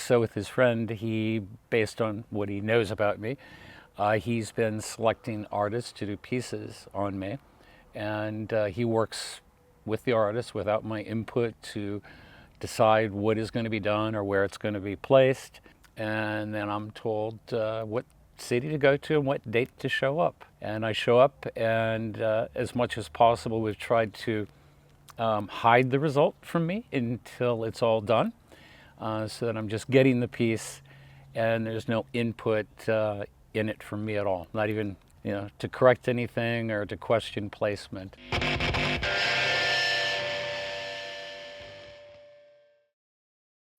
So with his friend, based on what he knows about me, he's been selecting artists to do pieces on me, and he works with the artist without my input to decide what is going to be done or where it's going to be placed, and then I'm told what city to go to and what date to show up. And I show up, and as much as possible, we've tried to hide the result from me until it's all done, so that I'm just getting the piece, and there's no input in it from me at all. Not even, to correct anything or to question placement.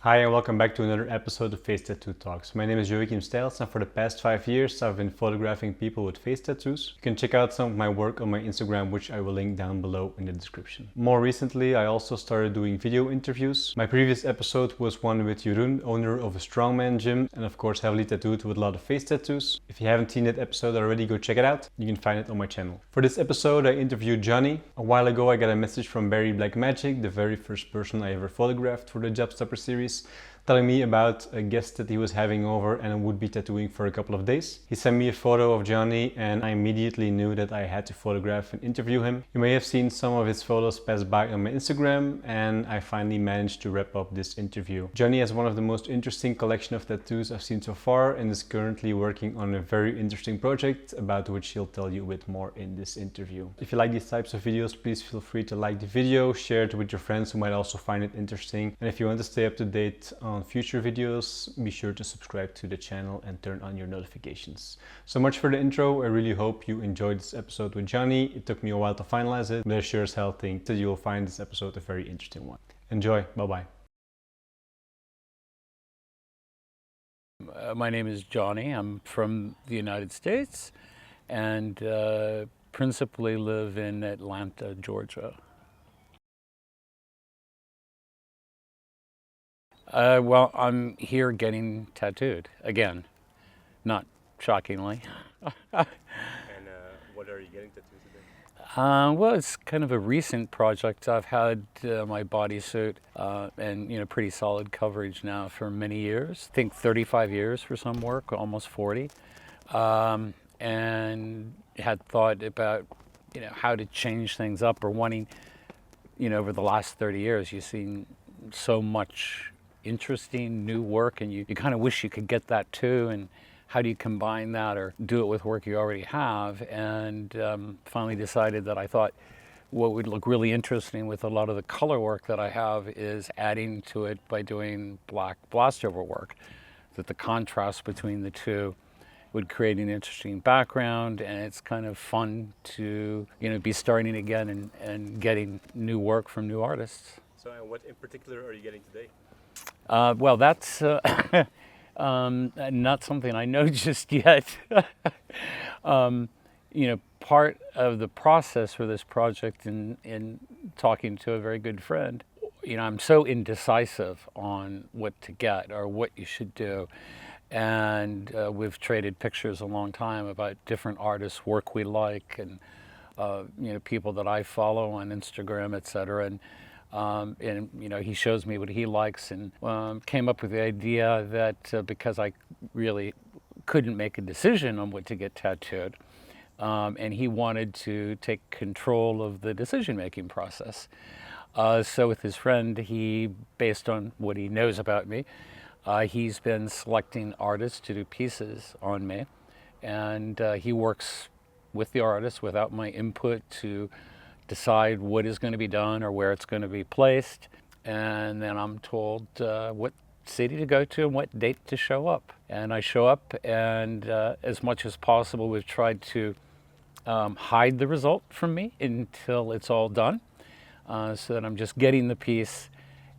Hi and welcome back to another episode of Face Tattoo Talks. My name is Joachim Stijls, and for the past 5 years I've been photographing people with face tattoos. You can check out some of my work on my Instagram, which I will link down below in the description. More recently I also started doing video interviews. My previous episode was one with Jeroen, owner of a strongman gym, and of course heavily tattooed with a lot of face tattoos. If you haven't seen that episode already, go check it out. You can find it on my channel. For this episode I interviewed Johnny. A while ago I got a message from Barry Blackmagic, the very first person I ever photographed for the Jobstoppers series, telling me about a guest that he was having over and would be tattooing for a couple of days. He sent me a photo of Johnny and I immediately knew that I had to photograph and interview him. You may have seen some of his photos pass by on my Instagram, and I finally managed to wrap up this interview. Johnny has one of the most interesting collection of tattoos I've seen so far and is currently working on a very interesting project about which he'll tell you a bit more in this interview. If you like these types of videos, please feel free to like the video, share it with your friends who might also find it interesting, and if you want to stay up to date on future videos, be sure to subscribe to the channel and turn on your notifications. So much for the intro. I really hope you enjoyed this episode with Johnny. It took me a while to finalize it, but I sure as hell think that you will find this episode a very interesting one. Enjoy. Bye-bye. My name is Johnny. I'm from the United States and principally live in Atlanta, Georgia. Well, I'm here getting tattooed again, not shockingly. And what are you getting tattooed today? Well, it's kind of a recent project. I've had my bodysuit and pretty solid coverage now for many years. I think 35 years for some work, almost 40, and had thought about how to change things up, or wanting, over the last 30 years, you've seen so much interesting new work, and you kind of wish you could get that too, and how do you combine that or do it with work you already have? And finally decided that I thought what would look really interesting with a lot of the color work that I have is adding to it by doing black Blastover work, that the contrast between the two would create an interesting background, and it's kind of fun to be starting again and getting new work from new artists. So what in particular are you getting today? Well, that's not something I know just yet. Part of the process for this project, in talking to a very good friend, I'm so indecisive on what to get or what you should do. And we've traded pictures a long time about different artists' work we like, and people that I follow on Instagram, etc. And he shows me what he likes, and came up with the idea that because I really couldn't make a decision on what to get tattooed, and he wanted to take control of the decision-making process. So with his friend, based on what he knows about me, he's been selecting artists to do pieces on me, and he works with the artist without my input to decide what is going to be done or where it's going to be placed, and then I'm told what city to go to and what date to show up. And I show up, and as much as possible we've tried to hide the result from me until it's all done, so that I'm just getting the piece,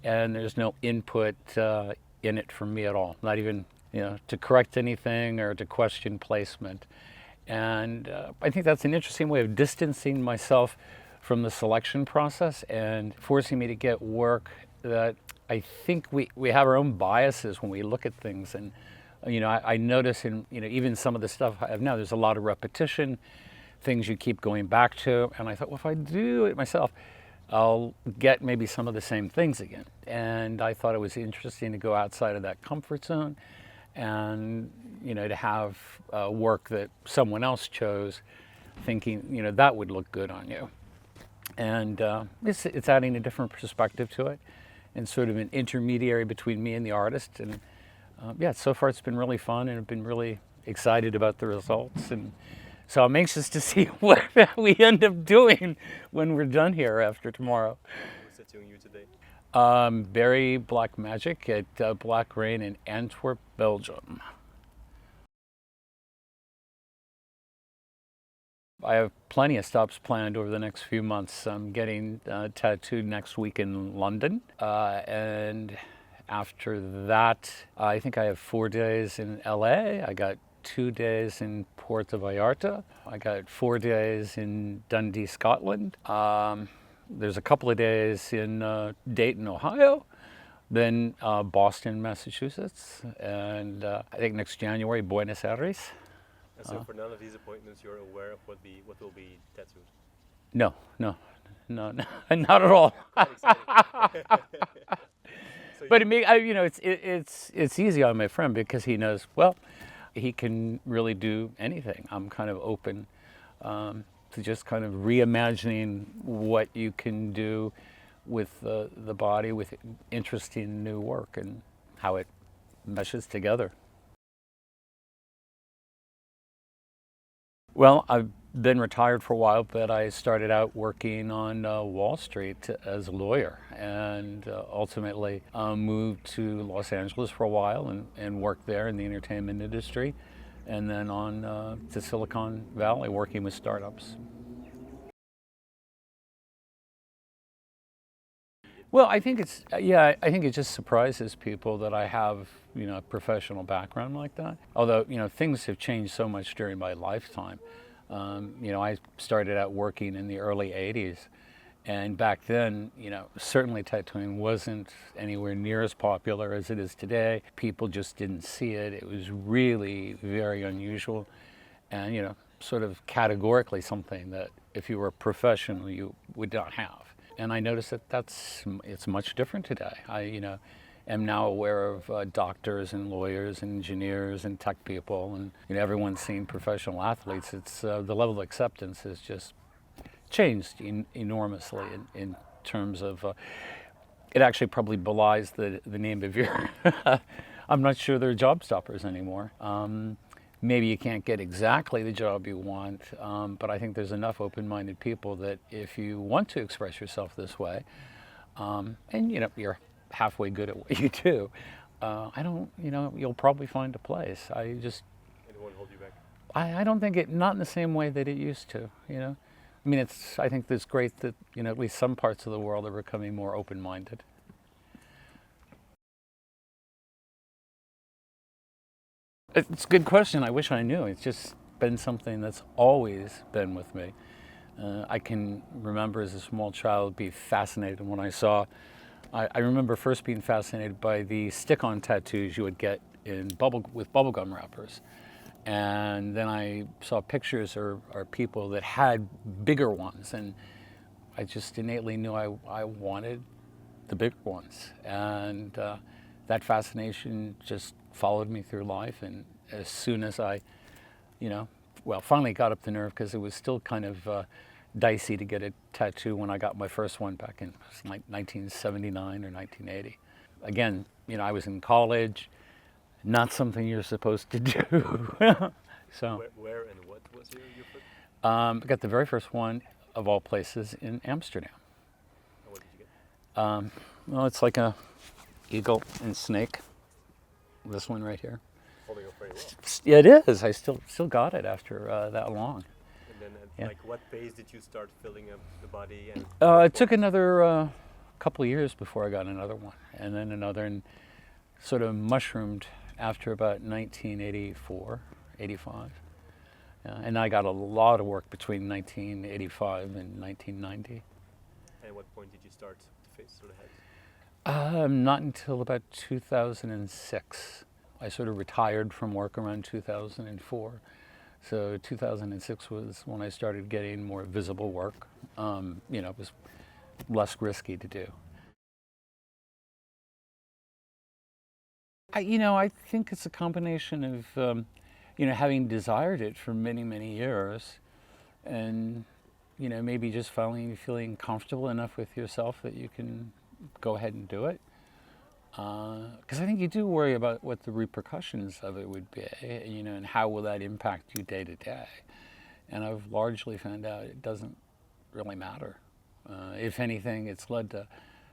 and there's no input in it from me at all, not even to correct anything or to question placement. And I think that's an interesting way of distancing myself from the selection process and forcing me to get work that I think we have our own biases when we look at things. And I notice in even some of the stuff I have now, there's a lot of repetition, things you keep going back to. And I thought, well, if I do it myself, I'll get maybe some of the same things again. And I thought it was interesting to go outside of that comfort zone and, to have work that someone else chose, thinking, that would look good on you. And it's adding a different perspective to it and sort of an intermediary between me and the artist. And yeah, so far it's been really fun, and I've been really excited about the results. And so I'm anxious to see what we end up doing when we're done here after tomorrow. Who's tattooing you today? Barry Black Magic at Black Rain in Antwerp, Belgium. I have plenty of stops planned over the next few months. I'm getting tattooed next week in London. And after that, I think I have 4 days in LA. I got 2 days in Puerto Vallarta. I got 4 days in Dundee, Scotland. There's a couple of days in Dayton, Ohio. Then Boston, Massachusetts. And I think next January, Buenos Aires. And so for none of these appointments, you're aware of what will be tattooed? No, not at all. But it's easy on my friend because he knows, well, he can really do anything. I'm kind of open to just kind of reimagining what you can do with the body, with interesting new work and how it meshes together. Well, I've been retired for a while, but I started out working on Wall Street as a lawyer, and ultimately moved to Los Angeles for a while and worked there in the entertainment industry, and then on to Silicon Valley working with startups. Well, I think I think it just surprises people that I have, a professional background like that. Although, things have changed so much during my lifetime. I started out working in the early 80s, and back then, certainly tattooing wasn't anywhere near as popular as it is today. People just didn't see it. It was really very unusual and, sort of categorically something that if you were a professional, you would not have. And I noticed that it's much different today. I, am now aware of doctors and lawyers and engineers and tech people, and everyone's seen professional athletes. It's the level of acceptance has just changed enormously in terms of. It actually probably belies the name of your. I'm not sure they're Jobstoppers anymore. Maybe you can't get exactly the job you want, but I think there's enough open-minded people that if you want to express yourself this way, and you're halfway good at what you do, you'll probably find a place. It won't hold you back. I don't think not in the same way that it used to. I mean, I think it's great that at least some parts of the world are becoming more open-minded. It's a good question. I wish I knew. It's just been something that's always been with me. I can remember as a small child be fascinated when I saw. I remember first being fascinated by the stick-on tattoos you would get with bubblegum wrappers, and then I saw pictures or people that had bigger ones, and I just innately knew I wanted the bigger ones, and that fascination just followed me through life. And as soon as I, finally got up the nerve, because it was still kind of dicey to get a tattoo when I got my first one back in like 1979 or 1980. Again, I was in college, not something you're supposed to do. So where and what was your foot? I got the very first one of all places in Amsterdam. And what did you get? Well, it's like a eagle and snake. This one right here. Holding up very well. Yeah, it is. I still got it after that long. And then, what pace did you start filling up the body? And it took another couple of years before I got another one, and then another, and sort of mushroomed after about 1984, 85. And I got a lot of work between 1985 and 1990. And at what point did you start the face or the head? Not until about 2006. I sort of retired from work around 2004. So 2006 was when I started getting more visible work. It was less risky to do. I think it's a combination of, having desired it for many, many years, and, maybe just finally feeling comfortable enough with yourself that you can go ahead and do it. Because I think you do worry about what the repercussions of it would be, and how will that impact you day to day. And I've largely found out it doesn't really matter. If anything, it's led to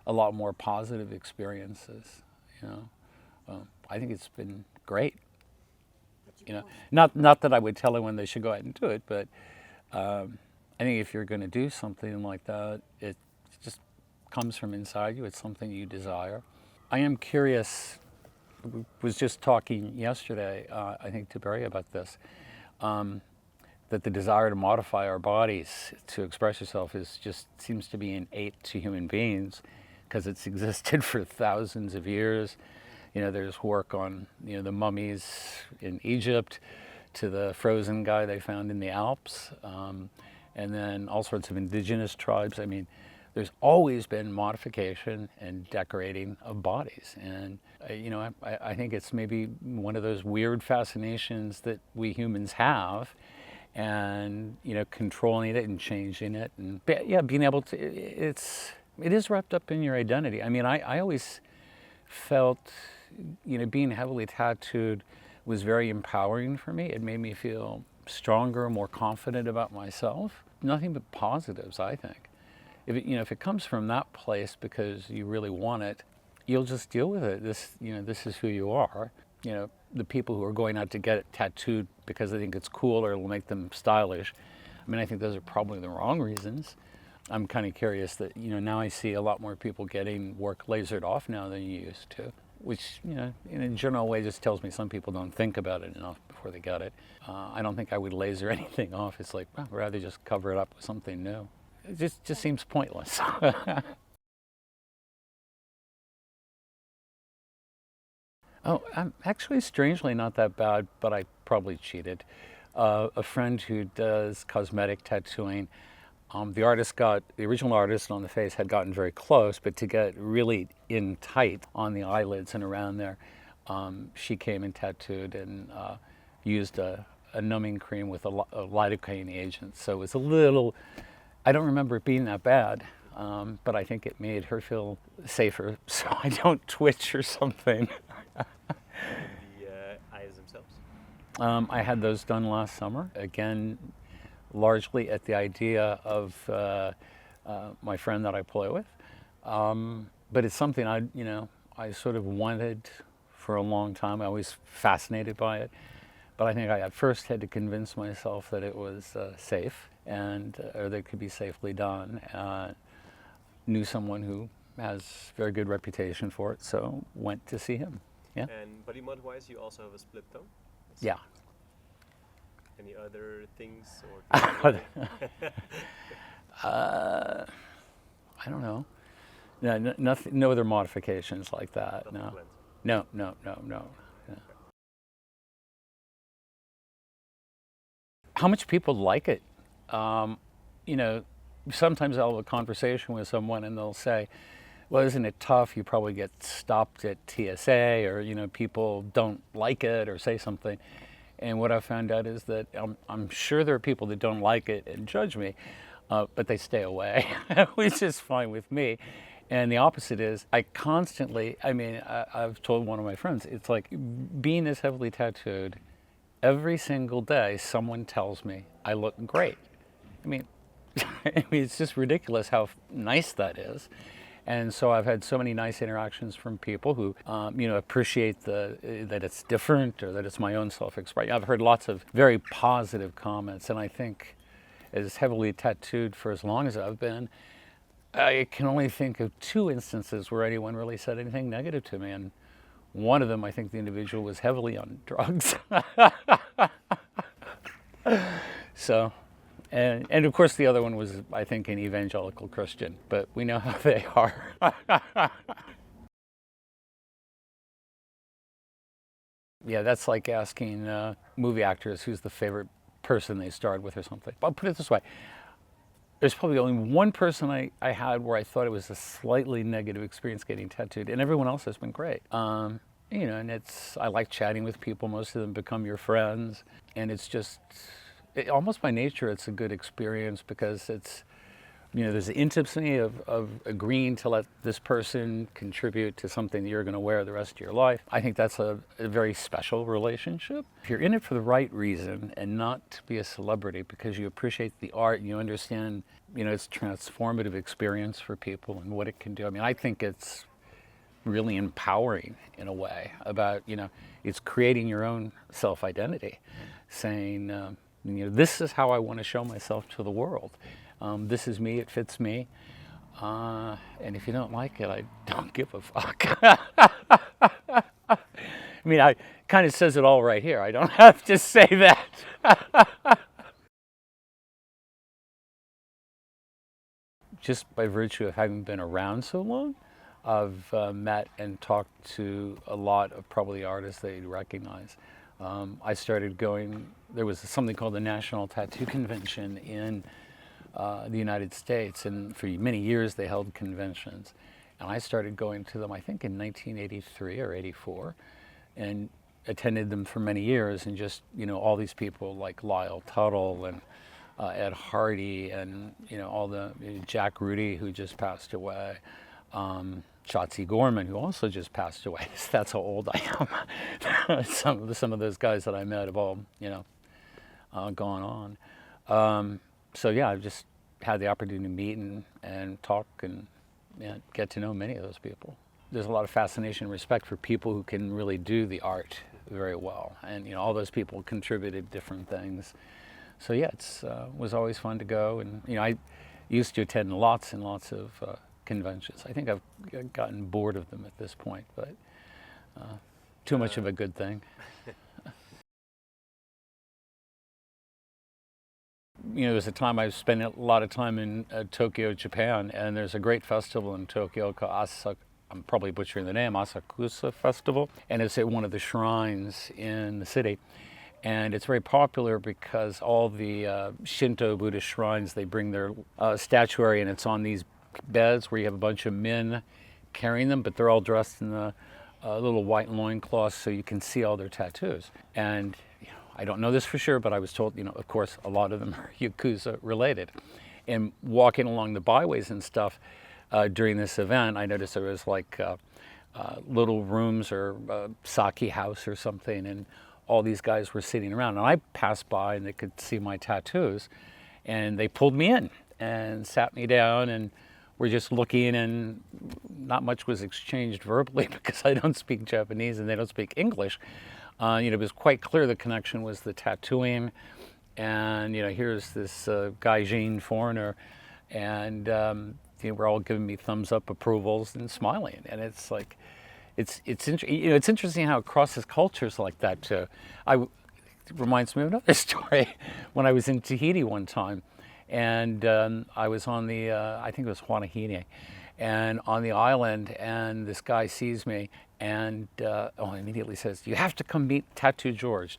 a lot more positive experiences, I think it's been great. Not that I would tell anyone they should go ahead and do it, but I think if you're going to do something like that, it just comes from inside you. It's something you desire. I am curious. I was just talking yesterday, I think, to Barry about this, that the desire to modify our bodies to express yourself seems to be innate to human beings because it's existed for thousands of years. There's work on, the mummies in Egypt to the frozen guy they found in the Alps, and then all sorts of indigenous tribes. I mean, there's always been modification and decorating of bodies. And, I think it's maybe one of those weird fascinations that we humans have, and, controlling it and changing it. And, yeah, being able to, it is wrapped up in your identity. I mean, I always felt, being heavily tattooed was very empowering for me. It made me feel stronger, more confident about myself. Nothing but positives, I think. If it comes from that place because you really want it, you'll just deal with it. This is who you are. The people who are going out to get it tattooed because they think it's cool or it'll make them stylish, I mean, I think those are probably the wrong reasons. I'm kind of curious that, now I see a lot more people getting work lasered off now than you used to, which, in a general way just tells me some people don't think about it enough before they get it. I don't think I would laser anything off. It's like, well, I'd rather just cover it up with something new. It just seems pointless. Oh, I'm actually strangely not that bad, but I probably cheated. A friend who does cosmetic tattooing, the original artist on the face had gotten very close, but to get really in tight on the eyelids and around there, she came and tattooed and used a numbing cream with a lidocaine agent. So it was a little, I don't remember it being that bad, but I think it made her feel safer, so I don't twitch or something. The eyes themselves. I had those done last summer, again, largely at the idea of my friend that I play with. But it's something I sort of wanted for a long time. I was fascinated by it. But I think I at first had to convince myself that it was safe or that it could be safely done. Knew someone who has very good reputation for it, so went to see him. Yeah. And body mod wise, you also have a split tongue? Yeah. Any other things? I don't know. No, nothing, no other modifications like that. No. No. Yeah. How much people like it? Sometimes I'll have a conversation with someone and they'll say, well, isn't it tough? You probably get stopped at TSA, or people don't like it or say something. And what I found out is that I'm sure there are people that don't like it and judge me, but they stay away, which is fine with me. And the opposite is, I've told one of my friends, it's like being this heavily tattooed, every single day someone tells me I look great. I mean, it's just ridiculous how nice that is. And so I've had so many nice interactions from people who, appreciate that it's different or that it's my own self-expression. I've heard lots of very positive comments, and I think as heavily tattooed for as long as I've been, I can only think of 2 instances where anyone really said anything negative to me. And one of them, I think the individual was heavily on drugs. So. And of course the other one was, I think, an evangelical Christian, but we know how they are. Yeah, that's like asking movie actors who's the favorite person they starred with or something. I'll put it this way. there's probably only one person I had where I thought it was a slightly negative experience getting tattooed, and everyone else has been great. You know, and I like chatting with people. Most of them become your friends, and it's just, almost by nature, it's a good experience because it's, you know, there's the intimacy of agreeing to let this person contribute to something that you're going to wear the rest of your life. I think that's a very special relationship. If you're in it for the right reason and not to be a celebrity because you appreciate the art and you understand, you know, it's a transformative experience for people and what it can do. I mean, I think it's really empowering in a way about, you know, it's creating your own self-identity, saying, you know, this is how I want to show myself to the world. This is me, it fits me. And if you don't like it, I don't give a fuck. I mean, I kind of says it all right here. I don't have to say that. Just by virtue of having been around so long, I've met and talked to a lot of probably artists that you'd recognize. I started going, there was something called the National Tattoo Convention in the United States, and for many years they held conventions. And I started going to them, I think in 1983 or 84, and attended them for many years, and just, you know, all these people like Lyle Tuttle and Ed Hardy and, you know, all the, Jack Rudy, who just passed away, Shotzi Gorman, who also just passed away. That's how old I am. some of those guys that I met have all, you know, gone on. So yeah, I've just had the opportunity to meet and talk and, yeah, get to know many of those people. There's a lot of fascination and respect for people who can really do the art very well. And, you know, all those people contributed different things. So yeah, it was always fun to go. And, you know, I used to attend lots and lots of conventions. I think I've gotten bored of them at this point, but too much of a good thing. You know, there's a time I spent a lot of time in Tokyo, Japan, and there's a great festival in Tokyo called I'm probably butchering the name, Asakusa Festival, and it's at one of the shrines in the city. And it's very popular because all the Shinto Buddhist shrines, they bring their statuary, and it's on these beds where you have a bunch of men carrying them, but they're all dressed in the little white loincloths so you can see all their tattoos. And I don't know this for sure, but I was told, you know, of course, a lot of them are Yakuza related. And walking along the byways and stuff during this event, I noticed there was like little rooms or a sake house or something, and all these guys were sitting around. And I passed by and they could see my tattoos, and they pulled me in and sat me down, and we're just looking, and not much was exchanged verbally because I don't speak Japanese and they don't speak English. You know, it was quite clear the connection was the tattooing, and, you know, here's this gaijin foreigner, and you know, we're all giving me thumbs up approvals and smiling, and it's like, it's you know, it's interesting how it crosses cultures like that too. It reminds me of another story. When I was in Tahiti one time, and I was on the I think it was Huanahine, and on the island, and this guy sees me and immediately says, "You have to come meet Tattoo George,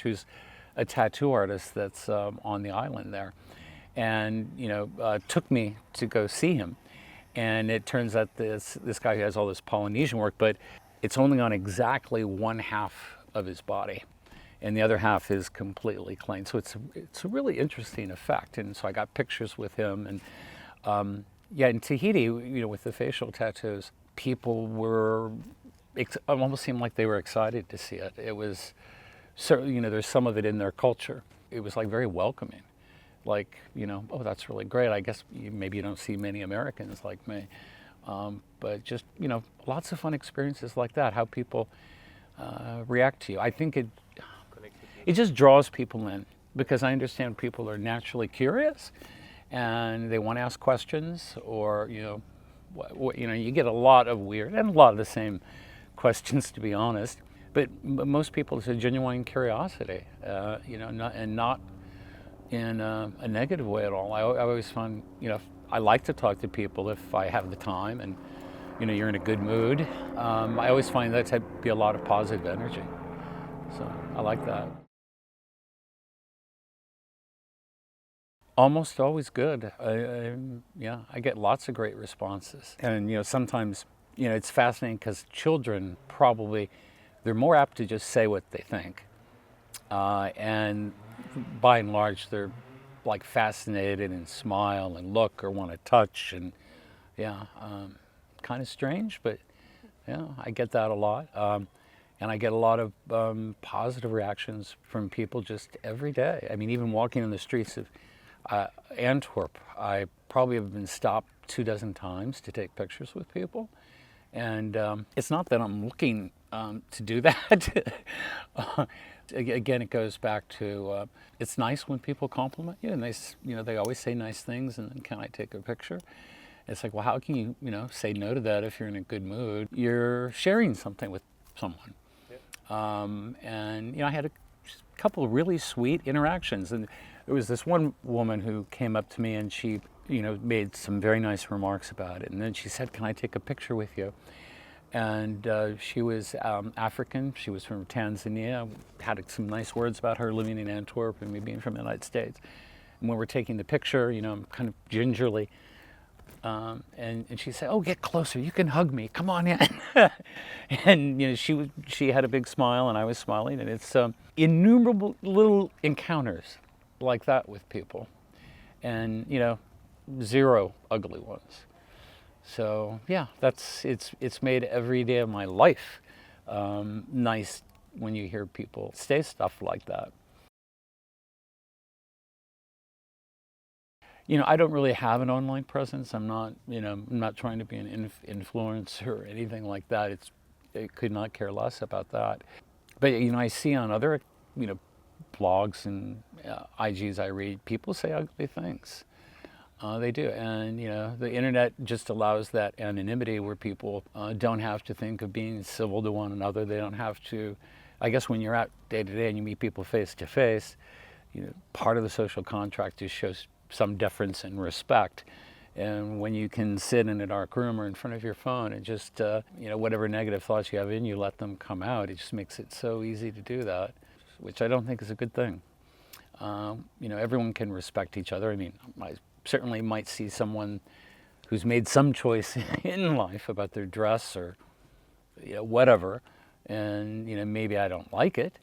who's a tattoo artist that's on the island there," and, you know, took me to go see him. And it turns out this guy has all this Polynesian work, but it's only on exactly one half of his body, and the other half is completely clean. So it's a really interesting effect. And so I got pictures with him, and yeah, in Tahiti, you know, with the facial tattoos, people were, it almost seemed like they were excited to see it. It was, certainly, you know, there's some of it in their culture. It was like very welcoming. Like, you know, oh, that's really great. I guess maybe you don't see many Americans like me. But just, you know, lots of fun experiences like that, how people react to you. I think it just draws people in, because I understand people are naturally curious and they want to ask questions, or, you know, you know, you get a lot of weird and a lot of the same questions, to be honest. But most people, it's a genuine curiosity, you know, not in a negative way at all. I always find, you know, I like to talk to people if I have the time and, you know, you're in a good mood. I always find that to be a lot of positive energy. So I like that. Almost always good. Yeah, I get lots of great responses. And, sometimes, it's fascinating because children probably, they're more apt to just say what they think. And by and large, they're like fascinated and smile and look or want to touch. And yeah, kind of strange, but yeah, I get that a lot. And I get a lot of positive reactions from people just every day. I mean, even walking in the streets of Antwerp, I probably have been stopped 24 times to take pictures with people. And it's not that I'm looking to do that. Again, it goes back to it's nice when people compliment you, and they always say nice things, and then can I take a picture? It's like, well, how can you say no to that if you're in a good mood? You're sharing something with someone. And I had a couple of really sweet interactions, and there was this one woman who came up to me, and she made some very nice remarks about it, and then she said, can I take a picture with you? And she was African. She was from Tanzania. Had some nice words about her living in Antwerp and me being from the United States. And when we're taking the picture, I'm kind of gingerly, and she said, "Oh, get closer. You can hug me. Come on in." And she had a big smile, and I was smiling. And it's innumerable little encounters like that with people, and zero ugly ones. So yeah, it's made every day of my life nice when you hear people say stuff like that. I don't really have an online presence. I'm not trying to be an influencer or anything like that. I could not care less about that. But I see on other blogs and IGs I read, people say ugly things. They do, and the internet just allows that anonymity where people don't have to think of being civil to one another. They don't have to. I guess when you're out day to day and you meet people face to face, part of the social contract is shows some deference and respect. And when you can sit in a dark room or in front of your phone and just whatever negative thoughts you have in you, let them come out. It just makes it so easy to do that, which I don't think is a good thing. Everyone can respect each other. I mean, I certainly might see someone who's made some choice in life about their dress or whatever, and maybe I don't like it.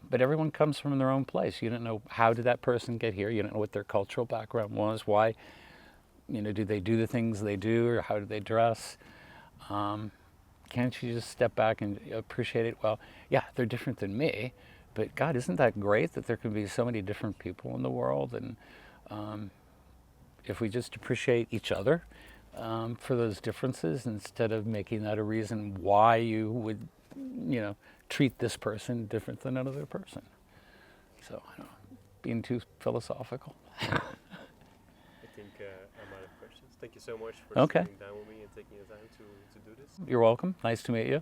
But everyone comes from their own place. You don't know how did that person get here. You don't know what their cultural background was. Why, do they do the things they do, or how do they dress? Can't you just step back and appreciate it? Well, yeah, they're different than me, but God, isn't that great that there can be so many different people in the world? And if we just appreciate each other for those differences, instead of making that a reason why you would, treat this person different than another person. So, I don't know, being too philosophical. I think I'm out of questions. Thank you so much for Okay. sitting down with me and taking the time to do this. You're welcome. Nice to meet you.